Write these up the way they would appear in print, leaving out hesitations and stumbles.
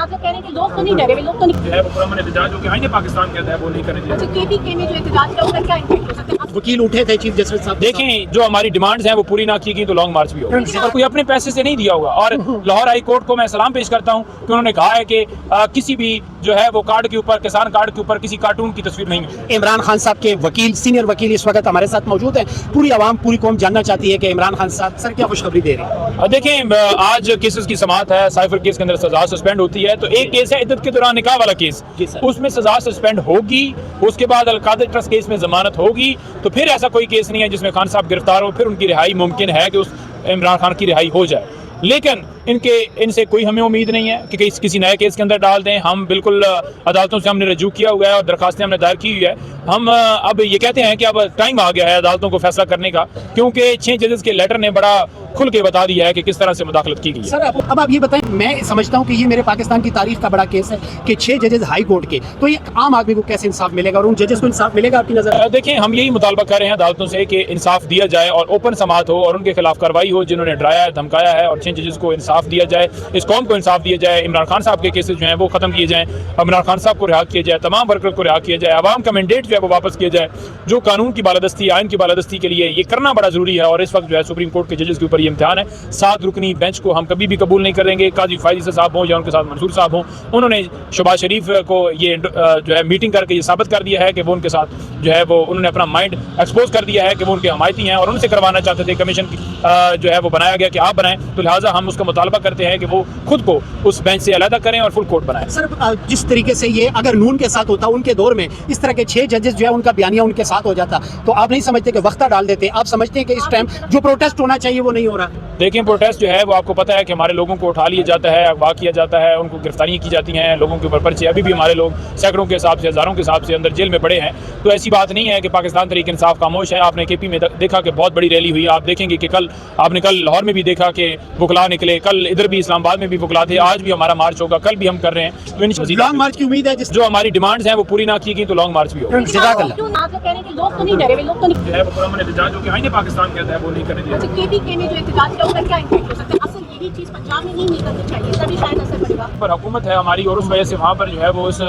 आप लोग कह रहे हैं कि लोग तो नहीं डरे हुए, लोग तो नहीं है वो पुरअमन एहतजाज हो के आएंगे पाकिस्तान के अंदर, वो नहीं करने अच्छा केपीके में जो एहतजाज का उसका क्या इम्पैक्ट हो सकता है? वकील उठे थे चीफ जस्टिस साहब। देखें, जो हमारी डिमांड्स हैं वो पूरी ना की गई तो लॉन्ग मार्च भी होगा और कोई अपने पैसे से नहीं दिया होगा। और लाहौर हाई कोर्ट को मैं सलाम पेश करता हूँ कि उन्होंने कहा है कि किसी भी जो है वो कार्ड के ऊपर, किसान कार्ड के ऊपर किसी कार्टून की तस्वीर नहीं है। इमरान खान साहब के वकील, सीनियर वकील इस वक्त हमारे साथ मौजूद हैं। पूरी आवाम, पूरी कौम जानना चाहती है कि इमरान खान साहब सर क्या खुशखबरी दे रहे हैं। देखें, आज केसेस की समाअत है, साइफर केस के अंदर सजा सस्पेंड होती है, तो एक केस है इद्दत के दौरान निकाह वाला केस, उसमें सजा सस्पेंड होगी। उसके बाद अल-कादिर ट्रस्ट केस में जमानत होगी, तो फिर ऐसा कोई केस नहीं है जिसमें खान साहब गिरफ्तार हो, फिर उनकी रिहाई मुमकिन है कि उस इमरान खान की रिहाई हो जाए। लेकिन इनसे कोई हमें उम्मीद नहीं है कि किसी नए केस के अंदर डाल दें। हम बिल्कुल अदालतों से हमने रजू किया हुआ है और दरखास्तें हमने दायर की हुई है। हम अब ये कहते हैं कि अब टाइम आ गया है अदालतों को फैसला करने का, क्योंकि 6 जजेस के लेटर ने बड़ा खुल के बता दिया है कि किस तरह से मुदाखलत की गई है। सर अब आप ये बताएं, मैं समझता हूँ कि ये मेरे पाकिस्तान की तारीख का बड़ा केस है कि 6 जजेस हाई कोर्ट के, तो ये आम आदमी को कैसे इंसाफ मिलेगा और उन जजेस को इंसाफ मिलेगा आपकी नजर? देखें, हम यही मुतालबा कर रहे हैं अदालतों से कि इंसाफ दिया जाए और ओपन समाअत हो और उनके खिलाफ कार्रवाई हो जिन्होंने डराया है, धमकाया है, और 6 जजेस को इंसाफ दिया जाए, इस कौम को इंसाफ दिया जाए। इमरान खान साहब के केसेस जो हैं वो खत्म किए जाएं, इमरान खान साहब को रिहा किया जाए, तमाम वर्कर को रिहा किया जाए, आवाम का मैंडेट जो है वो वापस किया जाए। जो कानून की बालादस्ती, आइन की बालादस्ती के लिए ये करना बड़ा जरूरी है। और इस वक्त जो है सुप्रीम कोर्ट के जजेस के ऊपर ये इम्तिहान है। 7 रुकनी बेंच को हम कभी भी कबूल नहीं करेंगे। काजी फायद साहब हों या उनके साथ मंसूर साहब हों, उन्होंने शहबाज शरीफ को ये जो है मीटिंग करके ये साबित कर दिया है कि वो उनके साथ जो है वो उन्होंने अपना माइंड एक्सपोज कर दिया है कि वो उनके हमायती हैं और उनसे करवाना चाहते थे। कमीशन जो है वो बनाया गया कि आप बनाएं, तो लिहाजा हम उसका मुतालबा करते हैं कि वो खुद को उस बेंच से अलहदा करें और फुल कोर्ट बनाएं। सर जिस तरीके से ये अगर नून के साथ होता, उनके दौर में इस तरह के 6 जजेस जो है उनका बयानिया उनके साथ हो जाता, तो आप नहीं समझते कि वक्ता डाल देते? आप समझते हैं कि इस टाइम जो प्रोटेस्ट होना चाहिए वो नहीं हो रहा? देखिए, प्रोटेस्ट जो है वो आपको पता है कि हमारे लोगों को उठा लिया जाता है, अगवा किया जाता है, उनको गिरफ्तारियां की जाती हैं, लोगों के ऊपर पर्चे, अभी भी हमारे लोग सैकड़ों के हिसाब से, हज़ारों के हिसाब से अंदर जेल में पड़े हैं। तो ऐसी बात नहीं है कि पाकिस्तान तहरीक इंसाफ खामोश है। आपने केपी में देखा कि बहुत बड़ी रैली हुई, आप देखेंगे कि आपने कल लाहौर में भी देखा कि वकला निकले, कल इधर भी इस्लामाबाद में भी वकला थे, आज भी हमारा मार्च होगा, कल भी हम कर रहे हैं। तो लॉन्ग मार्च की उम्मीद है, जो हमारी डिमांड्स हैं वो पूरी ना की गई तो लॉन्ग मार्च भी होगा। क्यों आप लोग कह रहे हैं कि लोग तो नहीं डरे हुए, लोग तो नहीं है वो पुरअमन एहतजाज हो के आएंगे पाकिस्तान के अंदर, वो नहीं करने दिया। अच्छा केपीके में जो एहतजाज का उसका क्या इम्पैक्ट हो सकता है? असल यही चीज़ पंजाब में नहीं निकलनी चाहिए, तभी शायद असर पड़ेगा। पर हुकूमत है हमारी और उस वजह से वहाँ पर जो है वो उस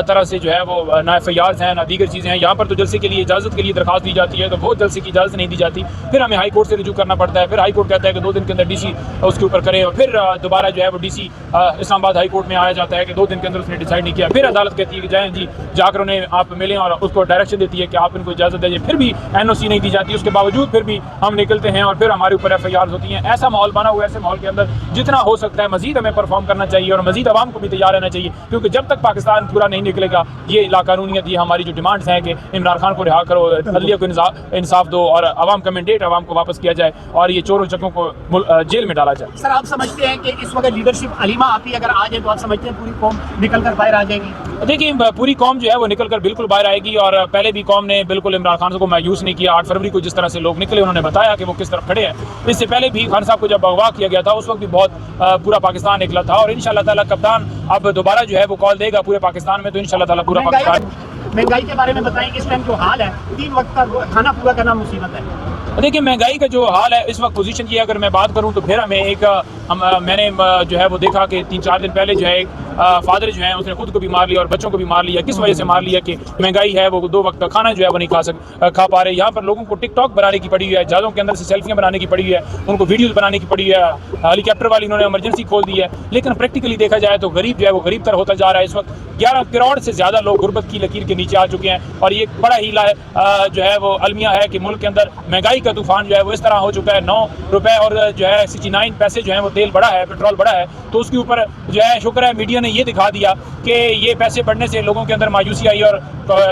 तरह से जो है वो ना एफ.आई.आर्स हैं ना दीगर चीज़ें हैं। यहाँ पर तो जलसे के लिए इजाज़त के लिए दरखास्त दी जाती है, तो वो जलसे की इजाज़त नहीं दी जाती, फिर हमें हाई कोर्ट से रजू करना पड़ता है। फिर हाई कोर्ट कहता है कि 2 दिन के अंदर डीसी उसके ऊपर करे, और फिर दोबारा जो है वो डीसी इस्लामाबाद हाई कोर्ट में आया जाता है कि 2 दिन के अंदर उसने डिसाइड नहीं किया। फिर अदालत कहती है कि जाएँ जी, जाकर उन्हें आप मिलें, और उसको डायरेक्शन देती है कि आप इनको इजाज़त दीजिए, फिर भी NOC नहीं दी जाती। उसके बावजूद फिर भी हम निकलते हैं और फिर हमारे ऊपर एफ.आई.आर्स होती हैं। ऐसा माहौल बना हुआ है, ऐसे माहौल के अंदर जितना हो सकता है मजीद हमें परफॉर्म करना चाहिए और मजीद आवाम को भी तैयार रहना चाहिए, क्योंकि जब तक पाकिस्तान पूरा नहीं निकलेगा ये लाकानूनियत, ये हमारी जो डिमांड्स हैं कि इमरान खान को रिहा करो, अदलिया को इंसाफ दो और आवाम का मैंडेट आवाम को वापस किया जाए और ये चोरों चक्कों को जेल में डाला जाए। सर आप समझते हैं कि इस वक्त लीडरशिप अलीमा आप ही अगर आ जाए तो आप समझते हैं पूरी कौम निकल कर बाहर आ जाएगी? देखिए, पूरी कौम जो है वो निकल कर बिल्कुल बाहर आएगी, और पहले भी कौम ने बिल्कुल इमरान खान को मायूस नहीं किया। 8 फरवरी को जिस तरह से लोग निकले, उन्होंने बताया कि वो किस तरफ खड़े हैं। इससे पहले भी खान साहब को जब अगवा किया गया था उस वक्त भी बहुत पूरा पाकिस्तान निकला था, और इंशाअल्लाह ताला कप्तान अब दोबारा जो है वो कॉल देगा पूरे पाकिस्तान में, तो इंशाअल्लाह ताला पूरा पाकिस्तान। महंगाई के बारे में बताएं, इस टाइम जो हाल है, 3 वक्त का खाना पूरा करना मुसीबत है। देखिए, महंगाई का जो हाल है इस वक्त पोजीशन की अगर मैं बात करूं तो फिर हमें मैंने जो है वो देखा कि 3-4 दिन पहले जो है एक फादर जो है उसने खुद को भी मार लिया और बच्चों को भी मार लिया। किस वजह से मार लिया कि महंगाई है, वो 2 वक्त का खाना जो है वो नहीं खा पा रहे। यहाँ पर लोगों को टिकटॉक बनाने की पड़ी हुई है, जहाज़ों के अंदर से सेल्फियाँ बनाने की पड़ी हुई है, उनको वीडियोज़ बनाने की पड़ी है, हेलीकॉप्टर वाली उन्होंने इमरजेंसी खोल दी है। लेकिन प्रैक्टिकली देखा जाए तो गरीब जो है वो गरीब तर होता जा रहा है। इस वक्त 11 करोड़ से ज़्यादा लोग गुर्बत की लकीर के नीचे आ चुके हैं, और ये बड़ा ही जो है वो अलमिया है कि मुल्क के अंदर महंगाई का तूफान जो है वो इस तरह हो चुका है। 9 रुपए और जो है 69 पैसे जो है वो तेल बढ़ा है, पेट्रोल बढ़ा है, तो उसके ऊपर जो है शुक्र है मीडिया ने ये दिखा दिया कि ये पैसे बढ़ने से लोगों के अंदर मायूसी आई और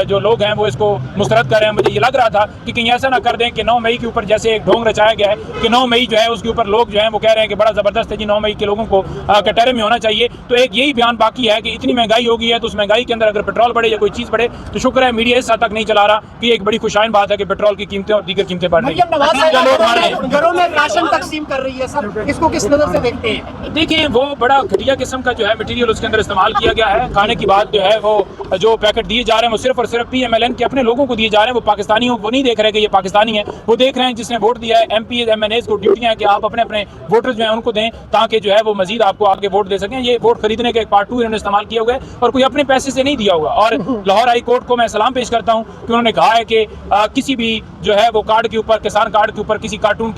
जो लोग हैं वो इसको मुस्तरद कर रहे हैं। मुझे ये लग रहा था कि कहीं ऐसा ना कर दें कि 9 मई के ऊपर जैसे एक ढोंग रचाया गया है कि 9 मई जो है उसके ऊपर लोग जो हैं वो कह रहे हैं कि बड़ा ज़बरदस्त है जी, 9 मई के लोगों को कटहरे में होना चाहिए। तो एक यही बयान बाकी है कि इतनी महंगाई हो गई है, तो उस महंगाई के अंदर अगर पेट्रोल बढ़े या कोई चीज़ बढ़े तो शुक्र है मीडिया इस हद तक नहीं चला रहा कि एक बड़ी खुशाइन बात है कि पेट्रोल की कीमतें और दीगर कीमतें बढ़ रही हैं। मरियम नवाज जो लोग मारे हैं। साहब घरों में राशन तकसीम कर रही है सर, इसको किस नजर से देखते हैं? देखिए वो बड़ा घटिया किस्म का जो है मटेरियल उसके अंदर इस्तेमाल किया गया है। खाने की बात जो है वो जो पैकेट दिए जा रहे हैं वो सिर्फ और सिर्फ PMLN के अपने लोगों को दिए जा रहे हैं। वो पाकिस्तानी वो नहीं देख रहे कि ये पाकिस्तानी है, वो देख रहे हैं जिसने वोट दिया है। MP MNAs को ड्यूटियां हैं कि आप अपने अपने वोटर्स जो है उनको दें ताकि जो है वो मजीद आपको आगे वोट दे सकें। ये वोट खरीदने का एक पार्ट 2 इन्होंने इस्तेमाल किया हुआ है और कोई अपने पैसे से नहीं दिया होगा। और लाहौर हाई कोर्ट को मैं सलाम पेश करता हूँ कि उन्होंने कहा है कि किसी भी जो है वो कार्ड के ऊपर, किसान कार्ड के ऊपर किसी कार्टून